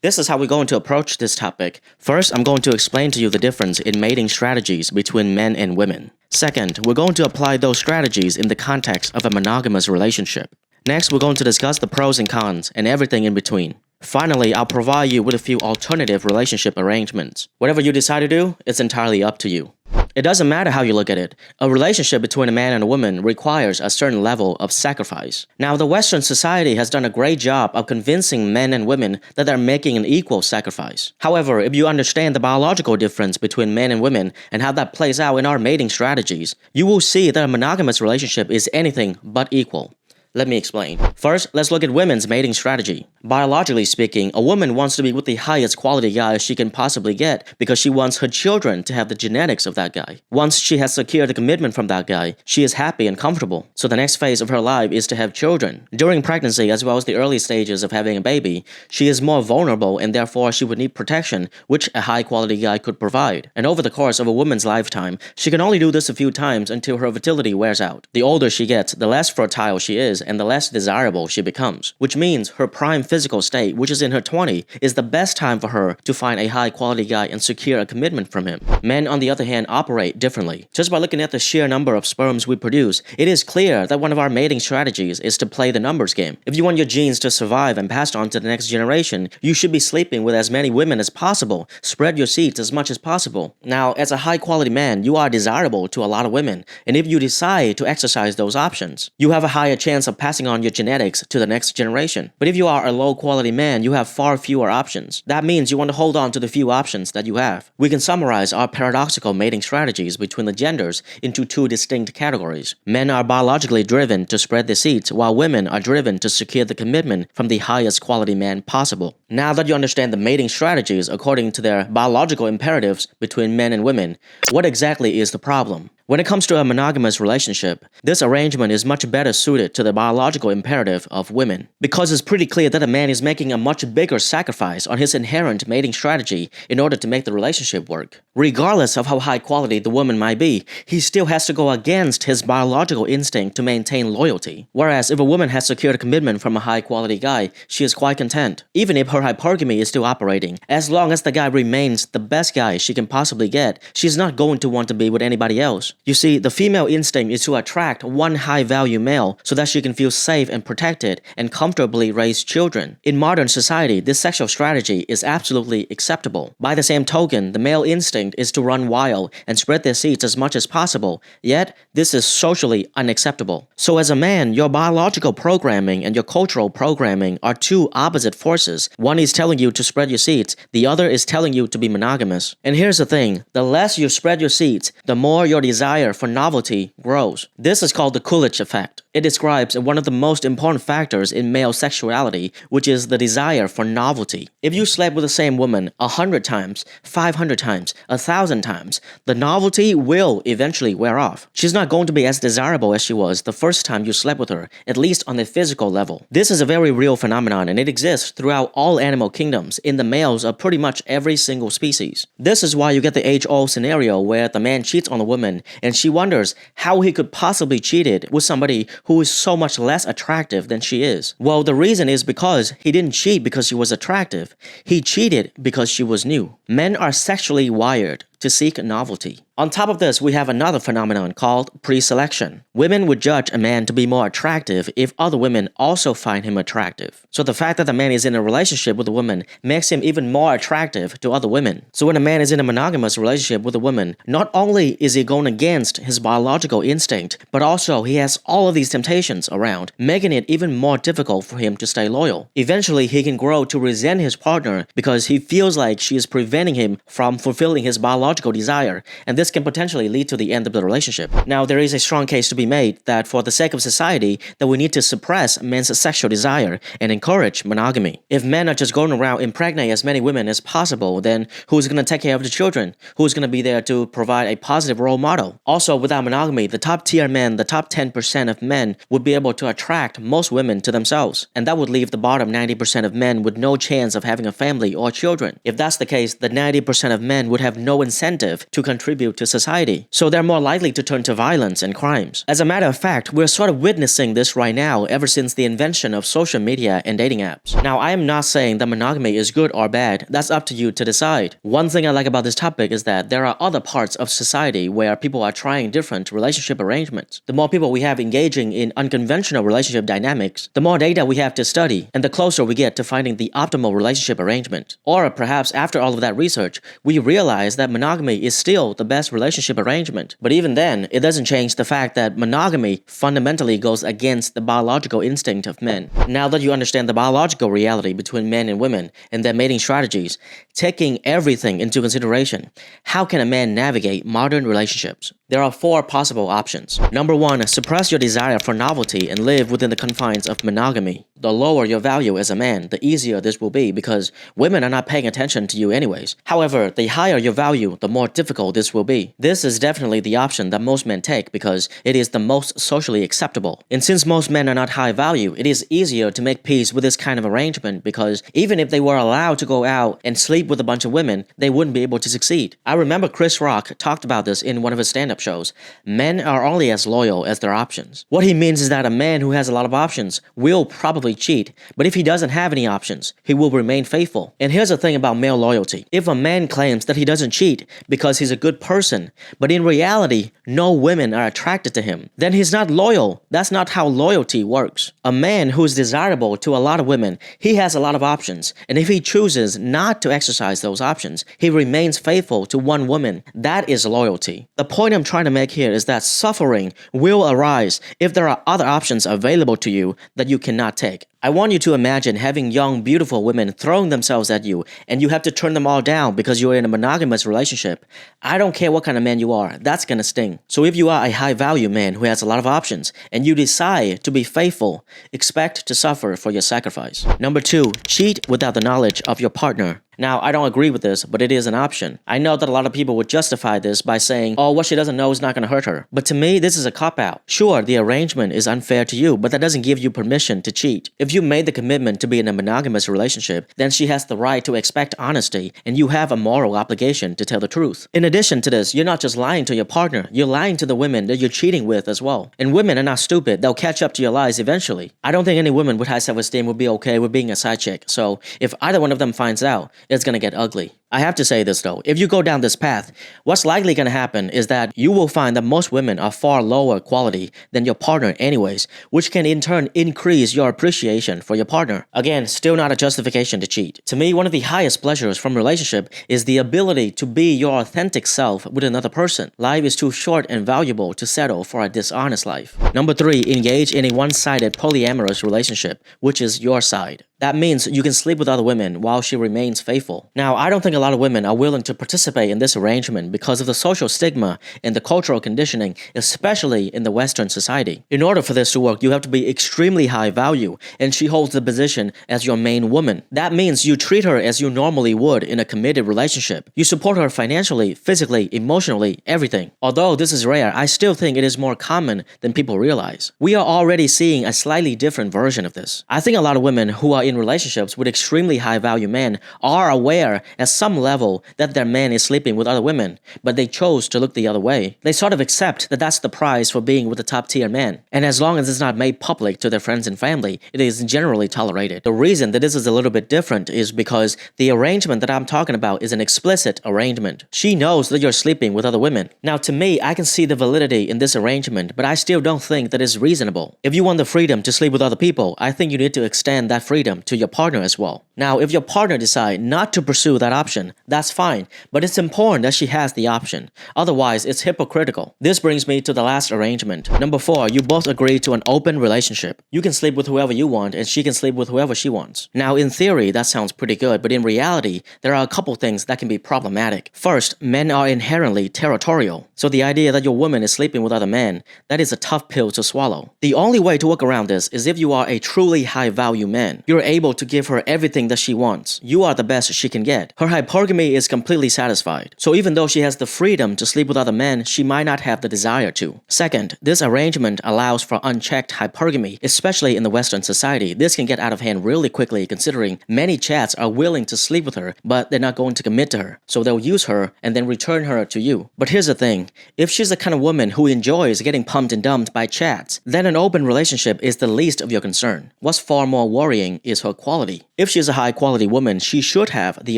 This is how we're going to approach this topic. First, I'm going to explain to you the difference in mating strategies between men and women. Second, we're going to apply those strategies in the context of a monogamous relationship. Next, we're going to discuss the pros and cons and everything in between. Finally, I'll provide you with a few alternative relationship arrangements. Whatever you decide to do, it's entirely up to you. It doesn't matter how you look at it. A relationship between a man and a woman requires a certain level of sacrifice. Now, the Western society has done a great job of convincing men and women that they're making an equal sacrifice. However, if you understand the biological difference between men and women and how that plays out in our mating strategies, you will see that a monogamous relationship is anything but equal. Let me explain. First, let's look at women's mating strategy. Biologically speaking, a woman wants to be with the highest quality guy she can possibly get because she wants her children to have the genetics of that guy. Once she has secured a commitment from that guy, she is happy and comfortable. So the next phase of her life is to have children. During pregnancy, as well as the early stages of having a baby, she is more vulnerable and therefore she would need protection, which a high quality guy could provide. And over the course of a woman's lifetime, she can only do this a few times until her fertility wears out. The older she gets, the less fertile she is and the less desirable she becomes, which means her prime physical state, which is in her 20s, is the best time for her to find a high-quality guy and secure a commitment from him. Men, on the other hand, operate differently. Just by looking at the sheer number of sperms we produce, it is clear that one of our mating strategies is to play the numbers game. If you want your genes to survive and pass on to the next generation, you should be sleeping with as many women as possible. Spread your seeds as much as possible. Now, as a high-quality man, you are desirable to a lot of women, and if you decide to exercise those options, you have a higher chance of passing on your genetics to the next generation. But if you are a low-quality man, you have far fewer options. That means you want to hold on to the few options that you have. We can summarize our paradoxical mating strategies between the genders into two distinct categories. Men are biologically driven to spread their seeds, while women are driven to secure the commitment from the highest quality man possible. Now that you understand the mating strategies according to their biological imperatives between men and women, what exactly is the problem? When it comes to a monogamous relationship, this arrangement is much better suited to the biological imperative of women, because it's pretty clear that a man is making a much bigger sacrifice on his inherent mating strategy in order to make the relationship work. Regardless of how high quality the woman might be, he still has to go against his biological instinct to maintain loyalty. Whereas if a woman has secured a commitment from a high quality guy, she is quite content. Even if her hypergamy is still operating, as long as the guy remains the best guy she can possibly get, she's not going to want to be with anybody else. You see, the female instinct is to attract one high-value male so that she can feel safe and protected and comfortably raise children. In modern society, this sexual strategy is absolutely acceptable. By the same token, the male instinct is to run wild and spread their seeds as much as possible, yet this is socially unacceptable. So as a man, your biological programming and your cultural programming are two opposite forces. One is telling you to spread your seeds, the other is telling you to be monogamous. And here's the thing, the less you spread your seeds, the more your desire for novelty grows. This is called the Coolidge effect. It describes one of the most important factors in male sexuality, which is the desire for novelty. If you slept with the same woman 100 times, 500 times, 1,000 times, the novelty will eventually wear off. She's not going to be as desirable as she was the first time you slept with her, at least on a physical level. This is a very real phenomenon and it exists throughout all animal kingdoms in the males of pretty much every single species. This is why you get the age-old scenario where the man cheats on the woman and she wonders how he could possibly cheat it with somebody who is so much less attractive than she is. Well, the reason is because he didn't cheat because she was attractive. He cheated because she was new. Men are sexually wired to seek novelty. On top of this, we have another phenomenon called pre-selection. Women would judge a man to be more attractive if other women also find him attractive. So the fact that the man is in a relationship with a woman makes him even more attractive to other women. So when a man is in a monogamous relationship with a woman, not only is he going against his biological instinct, but also he has all of these temptations around, making it even more difficult for him to stay loyal. Eventually, he can grow to resent his partner because he feels like she is preventing him from fulfilling his biological desire, and this can potentially lead to the end of the relationship. Now, there is a strong case to be made that for the sake of society, that we need to suppress men's sexual desire and encourage monogamy. If men are just going around impregnating as many women as possible, then who's going to take care of the children? Who's going to be there to provide a positive role model? Also, without monogamy, the top tier men, the top 10% of men would be able to attract most women to themselves, and that would leave the bottom 90% of men with no chance of having a family or children. If that's the case, the 90% of men would have no incentive incentive to contribute to society, so they're more likely to turn to violence and crimes. As a matter of fact, we're sort of witnessing this right now ever since the invention of social media and dating apps. Now, I am not saying that monogamy is good or bad, that's up to you to decide. One thing I like about this topic is that there are other parts of society where people are trying different relationship arrangements. The more people we have engaging in unconventional relationship dynamics, the more data we have to study, and the closer we get to finding the optimal relationship arrangement. Or perhaps after all of that research, we realize that monogamy is still the best relationship arrangement. But even then, it doesn't change the fact that monogamy fundamentally goes against the biological instinct of men. Now that you understand the biological reality between men and women and their mating strategies, taking everything into consideration, how can a man navigate modern relationships? There are 4 possible options. Number 1, suppress your desire for novelty and live within the confines of monogamy. The lower your value as a man, the easier this will be because women are not paying attention to you anyways. However, the higher your value, the more difficult this will be. This is definitely the option that most men take because it is the most socially acceptable. And since most men are not high value, it is easier to make peace with this kind of arrangement because even if they were allowed to go out and sleep with a bunch of women, they wouldn't be able to succeed. I remember Chris Rock talked about this in one of his stand-up shows. Men are only as loyal as their options. What he means is that a man who has a lot of options will probably cheat, but if he doesn't have any options, he will remain faithful. And here's the thing about male loyalty. If a man claims that he doesn't cheat because he's a good person, but in reality, no women are attracted to him, then he's not loyal. That's not how loyalty works. A man who is desirable to a lot of women, he has a lot of options, and if he chooses not to exercise those options, he remains faithful to one woman. That is loyalty. The point I'm trying to make here is that suffering will arise if there are other options available to you that you cannot take. I want you to imagine having young, beautiful women throwing themselves at you and you have to turn them all down because you're in a monogamous relationship. I don't care what kind of man you are, that's gonna sting. So if you are a high-value man who has a lot of options and you decide to be faithful, expect to suffer for your sacrifice. Number 2, cheat without the knowledge of your partner. Now, I don't agree with this, but it is an option. I know that a lot of people would justify this by saying, oh, what she doesn't know is not going to hurt her. But to me, this is a cop-out. Sure, the arrangement is unfair to you, but that doesn't give you permission to cheat. If you made the commitment to be in a monogamous relationship, then she has the right to expect honesty, and you have a moral obligation to tell the truth. In addition to this, you're not just lying to your partner, you're lying to the women that you're cheating with as well. And women are not stupid, they'll catch up to your lies eventually. I don't think any woman with high self-esteem would be okay with being a side chick, so if either one of them finds out, it's gonna get ugly. I have to say this though, if you go down this path, what's likely gonna happen is that you will find that most women are far lower quality than your partner anyways, which can in turn increase your appreciation for your partner. Again, still not a justification to cheat. To me, one of the highest pleasures from a relationship is the ability to be your authentic self with another person. Life is too short and valuable to settle for a dishonest life. Number 3, engage in a one-sided polyamorous relationship, which is your side. That means you can sleep with other women while she remains faithful. Now, I don't think a lot of women are willing to participate in this arrangement because of the social stigma and the cultural conditioning, especially in the Western society. In order for this to work, you have to be extremely high value, and she holds the position as your main woman. That means you treat her as you normally would in a committed relationship. You support her financially, physically, emotionally, everything. Although this is rare, I still think it is more common than people realize. We are already seeing a slightly different version of this. I think a lot of women who are in relationships with extremely high value men are aware at some level that their man is sleeping with other women, but they chose to look the other way. They sort of accept that that's the price for being with a top tier man, and as long as it's not made public to their friends and family, it is generally tolerated. The reason that this is a little bit different is because the arrangement that I'm talking about is an explicit arrangement. She knows that you're sleeping with other women. Now to me, I can see the validity in this arrangement, but I still don't think that it's reasonable. If you want the freedom to sleep with other people, I think you need to extend that freedom to your partner as well. Now, if your partner decides not to pursue that option, that's fine, but it's important that she has the option. Otherwise, it's hypocritical. This brings me to the last arrangement. Number 4, you both agree to an open relationship. You can sleep with whoever you want, and she can sleep with whoever she wants. Now, in theory, that sounds pretty good, but in reality, there are a couple things that can be problematic. First, men are inherently territorial, so the idea that your woman is sleeping with other men, that is a tough pill to swallow. The only way to work around this is if you are a truly high-value man. You're able to give her everything everything that she wants. You are the best she can get. Her hypergamy is completely satisfied. So even though she has the freedom to sleep with other men, she might not have the desire to. Second, this arrangement allows for unchecked hypergamy, especially in the Western society. This can get out of hand really quickly considering many chats are willing to sleep with her, but they're not going to commit to her. So they'll use her and then return her to you. But here's the thing, if she's the kind of woman who enjoys getting pumped and dumped by chats, then an open relationship is the least of your concern. What's far more worrying is her quality. If she's a high quality woman, she should have the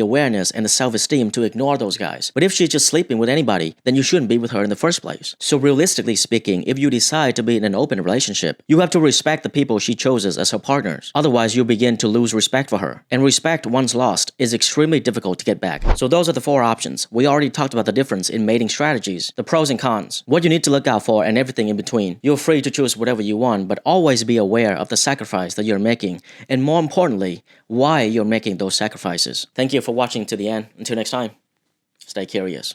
awareness and the self-esteem to ignore those guys. But if she's just sleeping with anybody, then you shouldn't be with her in the first place. So realistically speaking, if you decide to be in an open relationship, you have to respect the people she chooses as her partners. Otherwise, you'll begin to lose respect for her. And respect once lost is extremely difficult to get back. So those are the 4 options. We already talked about the difference in mating strategies, the pros and cons, what you need to look out for, and everything in between. You're free to choose whatever you want, but always be aware of the sacrifice that you're making, and more importantly, why you're making those sacrifices. Thank you for watching to the end. Until next time, stay curious.